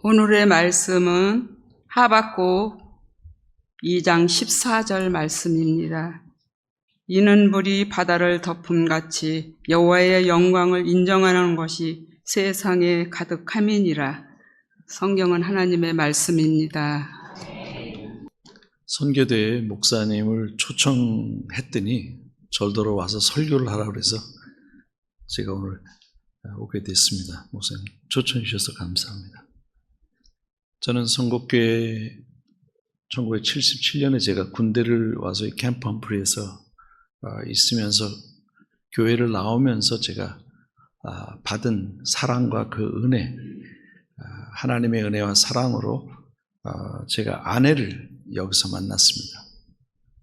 오늘의 말씀은 하박국 2장 14절 말씀입니다. 이는 물이 바다를 덮음같이 여호와의 영광을 인정하는 것이 세상에 가득함이니라. 성경은 하나님의 말씀입니다. 선교대에 목사님을 초청했더니 절도로 와서 설교를 하라고 해서 제가 오늘 오게 됐습니다. 목사님 초청해 주셔서 감사합니다. 저는 선곡교회 1977년에 제가 군대를 와서 캠프 험프리에서 있으면서 교회를 나오면서 제가 받은 사랑과 그 은혜, 하나님의 은혜와 사랑으로 제가 아내를 여기서 만났습니다.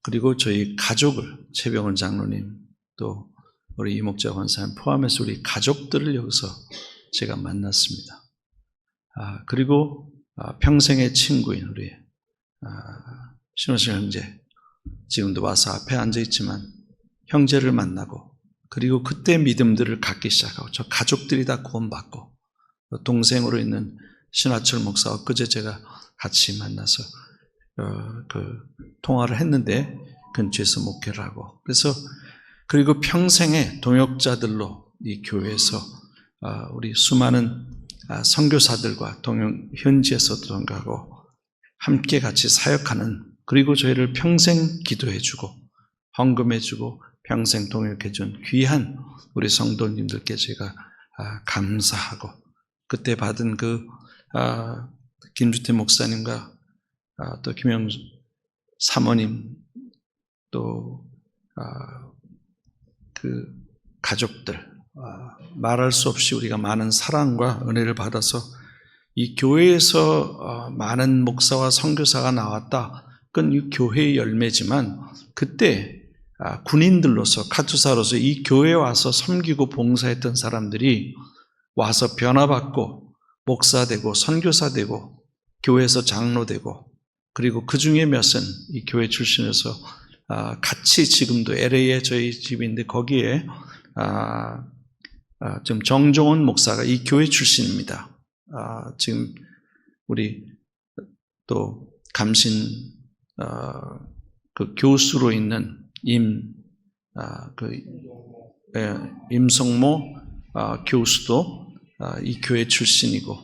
그리고 저희 가족을, 최병원 장로님, 또 우리 이목자 권사님 포함해서 우리 가족들을 여기서 제가 만났습니다. 그리고 평생의 친구인 우리 신호실 형제, 지금도 와서 앞에 앉아있지만 형제를 만나고, 그리고 그때 믿음들을 갖기 시작하고, 저 가족들이 다 구원받고, 동생으로 있는 신화철 목사와 그제 제가 같이 만나서 통화를 했는데 근처에서 목회를 하고, 그래서 그리고 평생의 동역자들로 이 교회에서 우리 수많은 선교사들과 현지에서도 동역하고 함께 같이 사역하는, 그리고 저희를 평생 기도해주고 헌금해주고 평생 동역해준 귀한 우리 성도님들께 제가 감사하고, 그때 받은 김주태 목사님과 또 김영 사모님, 또 그 가족들, 말할 수 없이 우리가 많은 사랑과 은혜를 받아서 이 교회에서 많은 목사와 선교사가 나왔다. 그건 이 교회의 열매지만, 그때 군인들로서, 카투사로서 이 교회에 와서 섬기고 봉사했던 사람들이 와서 변화받고 목사되고 선교사되고 교회에서 장로되고, 그리고 그 중에 몇은 이 교회 출신에서 같이 지금도 LA에 저희 집인데 거기에 좀 정종원 목사가 이 교회 출신입니다. 지금 우리 또 감신 그 교수로 있는 임성모 교수도 이 교회 출신이고,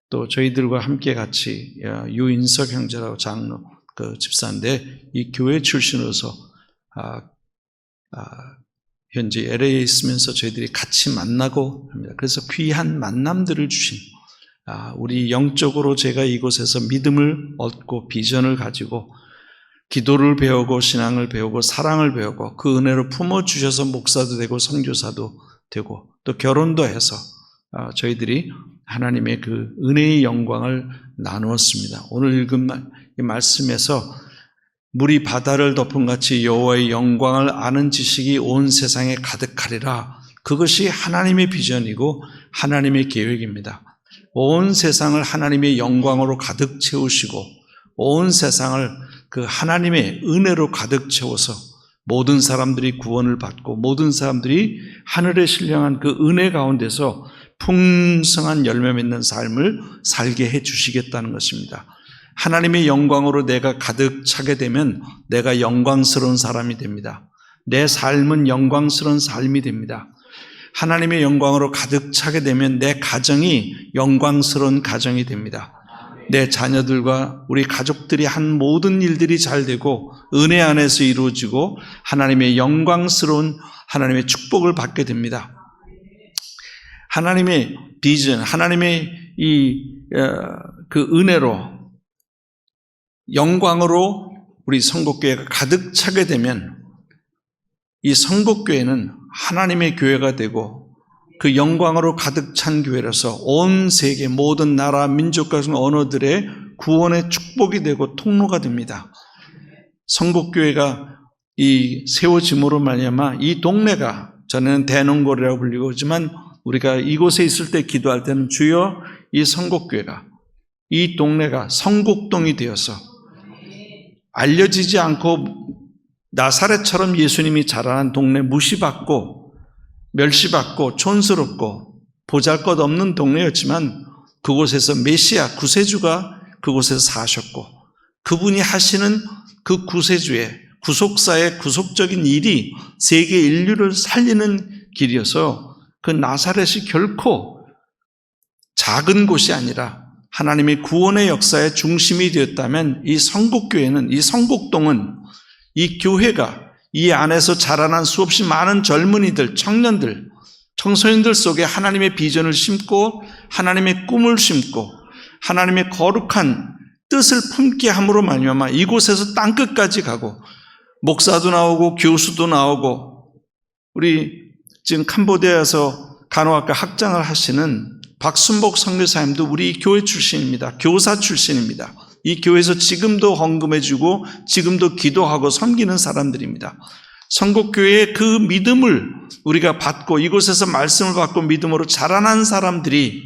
또 저희들과 함께 같이 유인석 형제라고 장로 그 집사인데 이 교회 출신으로서 현재 LA에 있으면서 저희들이 같이 만나고 합니다. 그래서 귀한 만남들을 주신, 우리 영적으로 제가 이곳에서 믿음을 얻고 비전을 가지고 기도를 배우고 신앙을 배우고 사랑을 배우고 그 은혜로 품어주셔서 목사도 되고 선교사도 되고 또 결혼도 해서 저희들이 하나님의 그 은혜의 영광을 나누었습니다. 오늘 읽은 이 말씀에서 물이 바다를 덮음같이 여호와의 영광을 아는 지식이 온 세상에 가득하리라. 그것이 하나님의 비전이고 하나님의 계획입니다. 온 세상을 하나님의 영광으로 가득 채우시고 온 세상을 그 하나님의 은혜로 가득 채워서 모든 사람들이 구원을 받고 모든 사람들이 하늘에 신령한 그 은혜 가운데서 풍성한 열매 맺는 삶을 살게 해 주시겠다는 것입니다. 하나님의 영광으로 내가 가득 차게 되면 내가 영광스러운 사람이 됩니다. 내 삶은 영광스러운 삶이 됩니다. 하나님의 영광으로 가득 차게 되면 내 가정이 영광스러운 가정이 됩니다. 내 자녀들과 우리 가족들이 한 모든 일들이 잘 되고 은혜 안에서 이루어지고 하나님의 영광스러운 하나님의 축복을 받게 됩니다. 하나님의 비전, 하나님의 그 은혜로 영광으로 우리 선곡교회가 가득 차게 되면 이 선곡교회는 하나님의 교회가 되고 그 영광으로 가득 찬 교회라서 온 세계 모든 나라, 민족과 언어들의 구원의 축복이 되고 통로가 됩니다. 선곡교회가 이 세워짐으로 말미암아 이 동네가, 전에는 대농거리라고 불리고 하지만 우리가 이곳에 있을 때 기도할 때는 주여 이 선곡교회가, 이 동네가 선곡동이 되어서 알려지지 않고 나사렛처럼 예수님이 자라난 동네, 무시받고 멸시받고 촌스럽고 보잘것없는 동네였지만 그곳에서 메시아 구세주가 그곳에서 사셨고 그분이 하시는 그 구세주의 구속사의 구속적인 일이 세계 인류를 살리는 길이어서 그 나사렛이 결코 작은 곳이 아니라 하나님의 구원의 역사의 중심이 되었다면 이 성국교회는, 이 성국동은, 이 교회가 이 안에서 자라난 수없이 많은 젊은이들, 청년들, 청소년들 속에 하나님의 비전을 심고 하나님의 꿈을 심고 하나님의 거룩한 뜻을 품게 함으로 말미암아 이곳에서 땅끝까지 가고 목사도 나오고 교수도 나오고 우리 지금 캄보디아에서 간호학과 학장을 하시는 박순복 선교사님도 우리 교회 출신입니다. 교사 출신입니다. 이 교회에서 지금도 헌금해주고 지금도 기도하고 섬기는 사람들입니다. 성국교회의 그 믿음을 우리가 받고 이곳에서 말씀을 받고 믿음으로 자라난 사람들이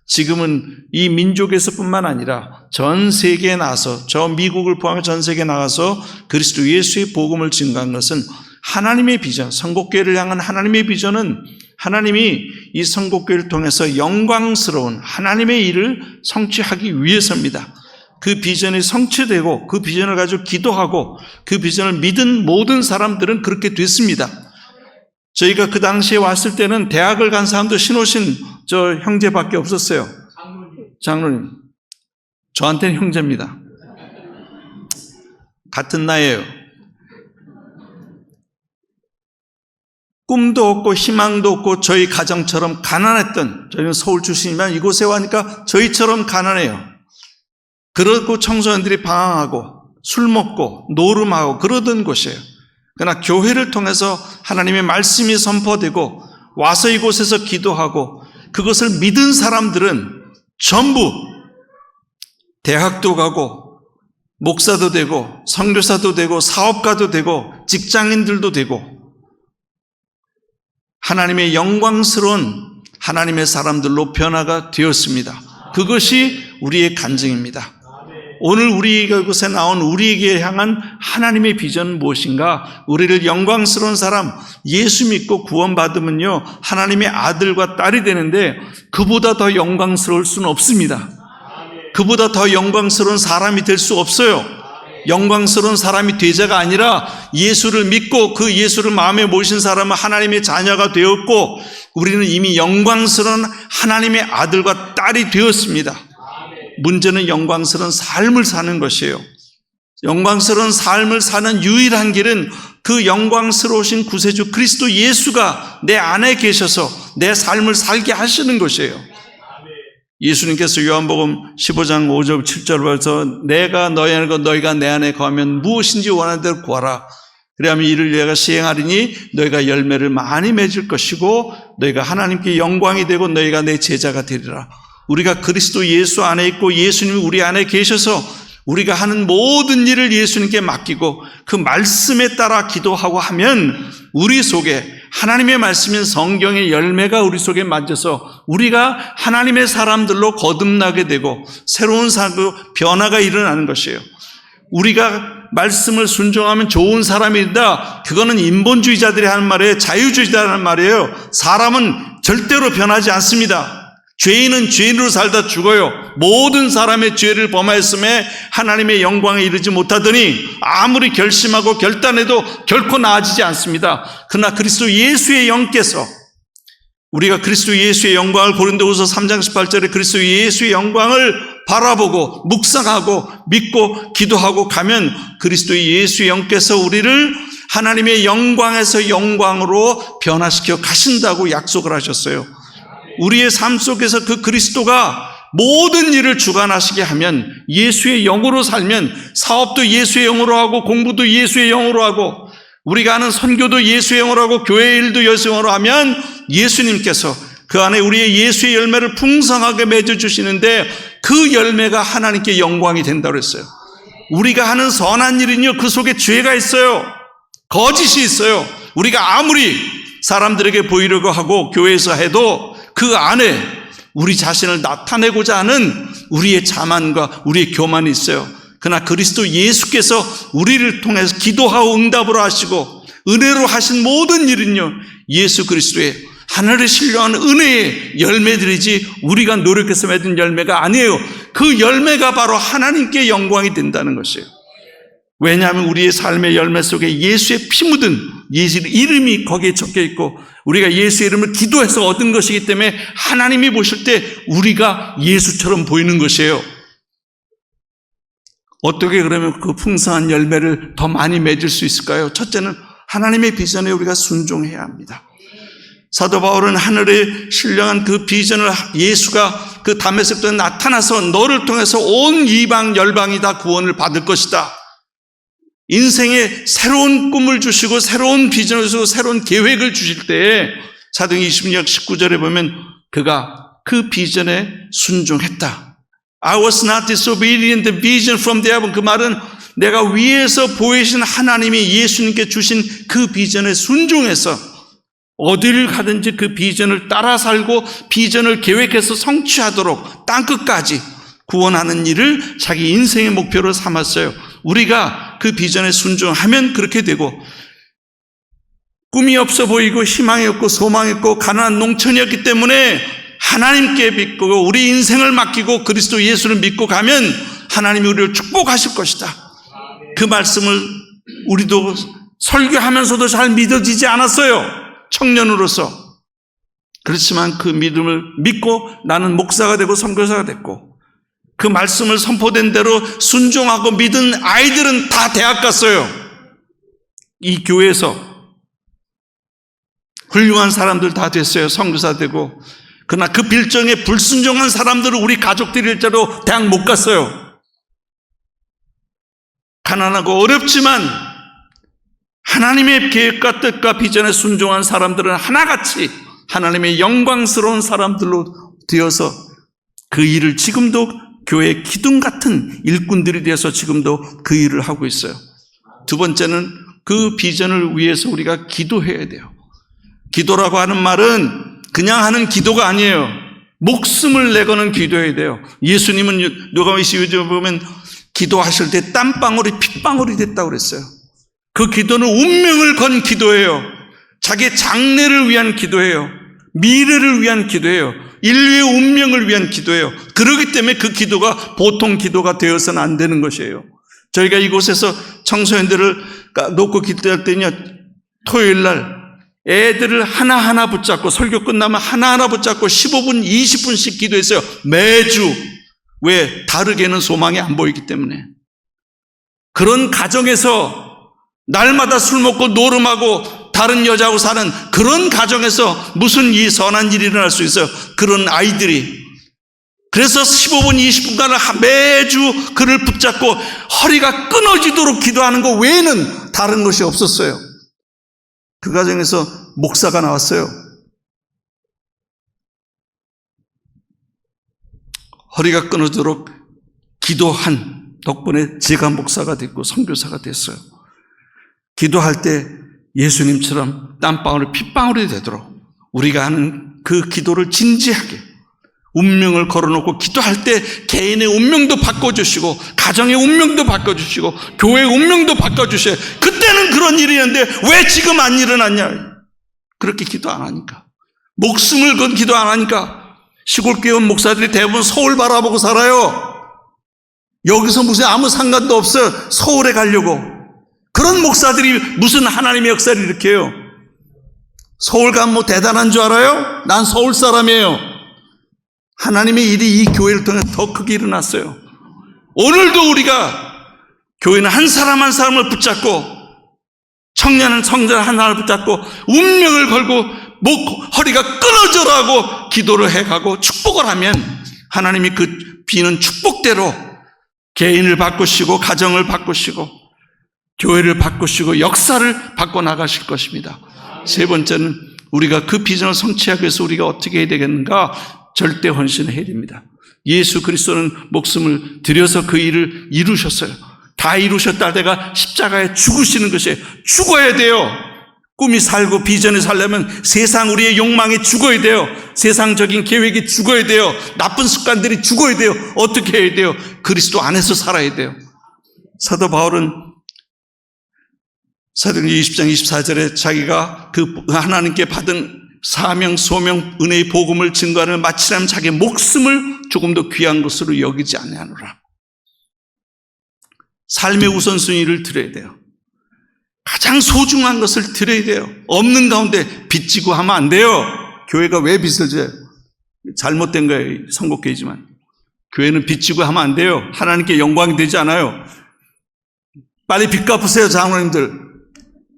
지금은 이 민족에서뿐만 아니라 전 세계에 나가서 저 미국을 포함해 전 세계에 나가서 그리스도 예수의 복음을 증거한 것은 하나님의 비전, 성국교회를 향한 하나님의 비전은 하나님이 이 성국교회를 통해서 영광스러운 하나님의 일을 성취하기 위해서입니다. 그 비전이 성취되고 그 비전을 가지고 기도하고 그 비전을 믿은 모든 사람들은 그렇게 됐습니다. 저희가 그 당시에 왔을 때는 대학을 간 사람도 신호신 저 형제밖에 없었어요. 장로님. 저한테는 형제입니다. 같은 나이에요. 꿈도 없고 희망도 없고 저희 가정처럼 가난했던, 저희는 서울 출신이지만 이곳에 와니까 저희처럼 가난해요. 그러고 청소년들이 방황하고 술 먹고 노름하고 그러던 곳이에요. 그러나 교회를 통해서 하나님의 말씀이 선포되고 와서 이곳에서 기도하고 그것을 믿은 사람들은 전부 대학도 가고 목사도 되고 선교사도 되고 사업가도 되고 직장인들도 되고 하나님의 영광스러운 하나님의 사람들로 변화가 되었습니다. 그것이 우리의 간증입니다. 오늘 우리 이곳에 나온 우리에게 향한 하나님의 비전은 무엇인가? 우리를 영광스러운 사람, 예수 믿고 구원받으면요 하나님의 아들과 딸이 되는데 그보다 더 영광스러울 수는 없습니다. 그보다 더 영광스러운 사람이 될 수 없어요. 영광스러운 사람이 되자가 아니라 예수를 믿고 그 예수를 마음에 모신 사람은 하나님의 자녀가 되었고 우리는 이미 영광스러운 하나님의 아들과 딸이 되었습니다. 문제는 영광스러운 삶을 사는 것이에요. 영광스러운 삶을 사는 유일한 길은 그 영광스러우신 구세주 그리스도 예수가 내 안에 계셔서 내 삶을 살게 하시는 것이에요. 예수님께서 요한복음 15장 5절 7절 벌써 내가 너희 안에 거 너희가 내 안에 거하면 무엇인지 원하는 대로 구하라. 그래야만 이를 내가 시행하리니 너희가 열매를 많이 맺을 것이고 너희가 하나님께 영광이 되고 너희가 내 제자가 되리라. 우리가 그리스도 예수 안에 있고 예수님이 우리 안에 계셔서 우리가 하는 모든 일을 예수님께 맡기고 그 말씀에 따라 기도하고 하면 우리 속에 하나님의 말씀인 성경의 열매가 우리 속에 맞아서 우리가 하나님의 사람들로 거듭나게 되고 새로운 변화가 일어나는 것이에요. 우리가 말씀을 순종하면 좋은 사람이 된다. 그거는 인본주의자들이 하는 말이에요. 자유주의자들이 하는 말이에요. 사람은 절대로 변하지 않습니다. 죄인은 죄인으로 살다 죽어요. 모든 사람의 죄를 범하였음에 하나님의 영광에 이르지 못하더니 아무리 결심하고 결단해도 결코 나아지지 않습니다. 그러나 그리스도 예수의 영께서 우리가 그리스도 예수의 영광을 고린도후서 3장 18절에 그리스도 예수의 영광을 바라보고 묵상하고 믿고 기도하고 가면 그리스도 예수의 영께서 우리를 하나님의 영광에서 영광으로 변화시켜 가신다고 약속을 하셨어요. 우리의 삶 속에서 그 그리스도가 모든 일을 주관하시게 하면 예수의 영으로 살면 사업도 예수의 영으로 하고 공부도 예수의 영으로 하고 우리가 하는 선교도 예수의 영으로 하고 교회 일도 예수의 영으로 하면 예수님께서 그 안에 우리의 예수의 열매를 풍성하게 맺어주시는데 그 열매가 하나님께 영광이 된다고 했어요. 우리가 하는 선한 일은요 그 속에 죄가 있어요. 거짓이 있어요. 우리가 아무리 사람들에게 보이려고 하고 교회에서 해도 그 안에 우리 자신을 나타내고자 하는 우리의 자만과 우리의 교만이 있어요. 그러나 그리스도 예수께서 우리를 통해서 기도하고 응답으로 하시고 은혜로 하신 모든 일은요 예수 그리스도의 하늘에 신령한 은혜의 열매들이지 우리가 노력해서 맺은 열매가 아니에요. 그 열매가 바로 하나님께 영광이 된다는 것이에요. 왜냐하면 우리의 삶의 열매 속에 예수의 피 묻은 예수의 이름이 거기에 적혀 있고 우리가 예수의 이름을 기도해서 얻은 것이기 때문에 하나님이 보실 때 우리가 예수처럼 보이는 것이에요. 어떻게 그러면 그 풍성한 열매를 더 많이 맺을 수 있을까요? 첫째는 하나님의 비전에 우리가 순종해야 합니다. 사도 바울은 하늘에 신령한 그 비전을 예수가 그 다메섹도에 나타나서 너를 통해서 온 이방 열방이 다 구원을 받을 것이다. 인생에 새로운 꿈을 주시고 새로운 비전을 주시고 새로운 계획을 주실 때에 사도행전 20장 19절에 보면 그가 그 비전에 순종했다. I was not disobedient to the vision from the heaven. 그 말은 내가 위에서 보이신 하나님이 예수님께 주신 그 비전에 순종해서 어디를 가든지 그 비전을 따라 살고 비전을 계획해서 성취하도록 땅끝까지 구원하는 일을 자기 인생의 목표로 삼았어요. 우리가 그 비전에 순종하면 그렇게 되고 꿈이 없어 보이고 희망이 없고 소망이 없고 가난한 농촌이었기 때문에 하나님께 믿고 우리 인생을 맡기고 그리스도 예수를 믿고 가면 하나님이 우리를 축복하실 것이다. 그 말씀을 우리도 설교하면서도 잘 믿어지지 않았어요. 청년으로서. 그렇지만 그 믿음을 믿고 나는 목사가 되고 선교사가 됐고 그 말씀을 선포된 대로 순종하고 믿은 아이들은 다 대학 갔어요. 이 교회에서 훌륭한 사람들 다 됐어요. 선교사 되고. 그러나 그 빌정에 불순종한 사람들은 우리 가족들이 일자로 대학 못 갔어요. 가난하고 어렵지만 하나님의 계획과 뜻과 비전에 순종한 사람들은 하나같이 하나님의 영광스러운 사람들로 되어서 그 일을 지금도 교회 기둥 같은 일꾼들이 되어서 지금도 그 일을 하고 있어요. 두 번째는 그 비전을 위해서 우리가 기도해야 돼요. 기도라고 하는 말은 그냥 하는 기도가 아니에요. 목숨을 내거는 기도해야 돼요. 예수님은 누가복음 22절 보면 기도하실 때 땀방울이 핏방울이 됐다고 그랬어요. 그 기도는 운명을 건 기도예요. 자기의 장래를 위한 기도예요. 미래를 위한 기도예요. 인류의 운명을 위한 기도예요. 그렇기 때문에 그 기도가 보통 기도가 되어서는 안 되는 것이에요. 저희가 이곳에서 청소년들을 놓고 기도할 때는요, 토요일 날 애들을 하나하나 붙잡고 설교 끝나면 하나하나 붙잡고 15분, 20분씩 기도했어요. 매주. 왜? 다르게는 소망이 안 보이기 때문에. 그런 가정에서 날마다 술 먹고 노름하고 다른 여자하고 사는 그런 가정에서 무슨 이 선한 일이 일어날 수 있어요? 그런 아이들이. 그래서 15분, 20분간 매주 그를 붙잡고 허리가 끊어지도록 기도하는 것 외에는 다른 것이 없었어요. 그 가정에서 목사가 나왔어요. 허리가 끊어지도록 기도한 덕분에 제가 목사가 됐고 선교사가 됐어요. 기도할 때 예수님처럼 땀방울이 핏방울이 되도록 우리가 하는 그 기도를 진지하게 운명을 걸어놓고 기도할 때 개인의 운명도 바꿔주시고 가정의 운명도 바꿔주시고 교회의 운명도 바꿔주셔요. 그때는 그런 일이 있는데 왜 지금 안 일어났냐? 그렇게 기도 안 하니까. 목숨을 건 기도 안 하니까. 시골 교회 온 목사들이 대부분 서울 바라보고 살아요. 여기서 무슨 아무 상관도 없어요. 서울에 가려고. 그런 목사들이 무슨 하나님의 역사를 일으켜요? 서울 가면 뭐 대단한 줄 알아요? 난 서울 사람이에요. 하나님의 일이 이 교회를 통해 더 크게 일어났어요. 오늘도 우리가 교회는 한 사람 한 사람을 붙잡고 청년은 성전 하나를 붙잡고 운명을 걸고 허리가 끊어져라고 기도를 해가고 축복을 하면 하나님이 그 비는 축복대로 개인을 바꾸시고 가정을 바꾸시고 교회를 바꾸시고 역사를 바꿔나가실 것입니다. 세 번째는 우리가 그 비전을 성취하기 위해서 우리가 어떻게 해야 되겠는가? 절대 헌신해야 됩니다. 예수 그리스도는 목숨을 들여서 그 일을 이루셨어요. 다 이루셨다 내가 십자가에 죽으시는 것이에요. 죽어야 돼요. 꿈이 살고 비전이 살려면 세상 우리의 욕망이 죽어야 돼요. 세상적인 계획이 죽어야 돼요. 나쁜 습관들이 죽어야 돼요. 어떻게 해야 돼요? 그리스도 안에서 살아야 돼요. 사도 바울은 사도행전 20장 24절에 자기가 그 하나님께 받은 사명, 소명, 은혜의 복음을 증거하는 마치라면 자기 목숨을 조금 더 귀한 것으로 여기지 아니하노라. 삶의 우선순위를 드려야 돼요. 가장 소중한 것을 드려야 돼요. 없는 가운데 빚지고 하면 안 돼요. 교회가 왜 빚을 져요? 잘못된 거예요. 선곡교회지만. 교회는 빚지고 하면 안 돼요. 하나님께 영광이 되지 않아요. 빨리 빚 갚으세요, 장로님들.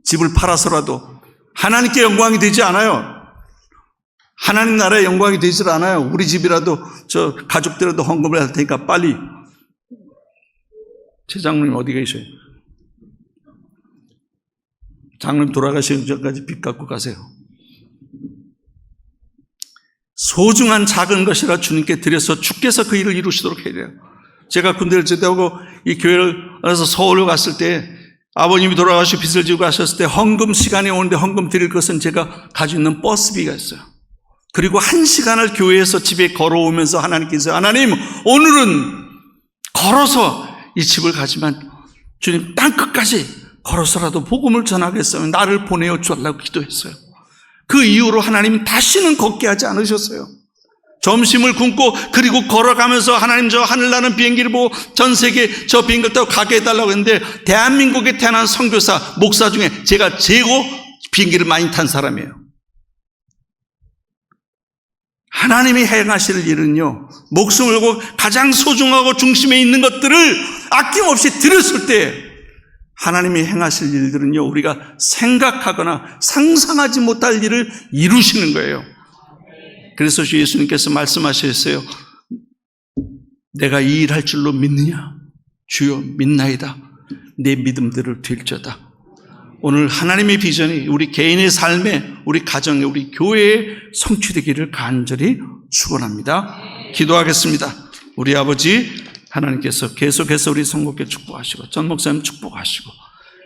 집을 팔아서라도. 하나님께 영광이 되지 않아요. 하나님 나라에 영광이 되질 않아요. 우리 집이라도 저 가족들이라도 헌금을 할 테니까 빨리. 최 장로님 어디 계셔요? 장로님 돌아가시기 전까지 빚 갚고 가세요. 소중한 작은 것이라 주님께 드려서 주께서 그 일을 이루시도록 해야 돼요. 제가 군대를 제대하고 이 교회를 알아서 서울로 갔을 때 아버님이 돌아가시고 빚을 지고 가셨을 때 헌금 시간이 오는데 헌금 드릴 것은 제가 가지고 있는 버스비가 있어요. 그리고 1시간을 교회에서 집에 걸어오면서 하나님께서 하나님 오늘은 걸어서 이 집을 가지만 주님 땅끝까지 걸어서라도 복음을 전하겠으면 나를 보내어 주라고 기도했어요. 그 이후로 하나님은 다시는 걷게 하지 않으셨어요. 점심을 굶고 그리고 걸어가면서 하나님 저 하늘나는 비행기를 보고 전 세계 저 비행기를 타고 가게 해달라고 했는데 대한민국에 태어난 선교사 목사 중에 제가 최고 비행기를 많이 탄 사람이에요. 하나님이 행하실 일은요, 목숨을 걸고 가장 소중하고 중심에 있는 것들을 아낌없이 드렸을 때 하나님이 행하실 일들은요, 우리가 생각하거나 상상하지 못할 일을 이루시는 거예요. 그래서 주 예수님께서 말씀하셨어요. 내가 이 일 할 줄로 믿느냐? 주여 믿나이다. 내 믿음대로 될지어다. 오늘 하나님의 비전이 우리 개인의 삶에, 우리 가정에, 우리 교회에 성취되기를 간절히 축원합니다. 기도하겠습니다. 우리 아버지 하나님께서 계속해서 우리 성목회 축복하시고 전 목사님 축복하시고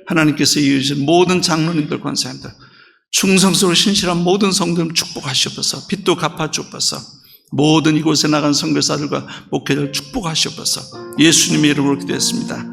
하나님께서 이으신 모든 장로님들, 권사님들, 충성스러운 신실한 모든 성도님 축복하시옵소서. 빚도 갚아주옵소서. 모든 이곳에 나간 선교사들과 목회자를 축복하시옵소서. 예수님의 이름으로 기도했습니다.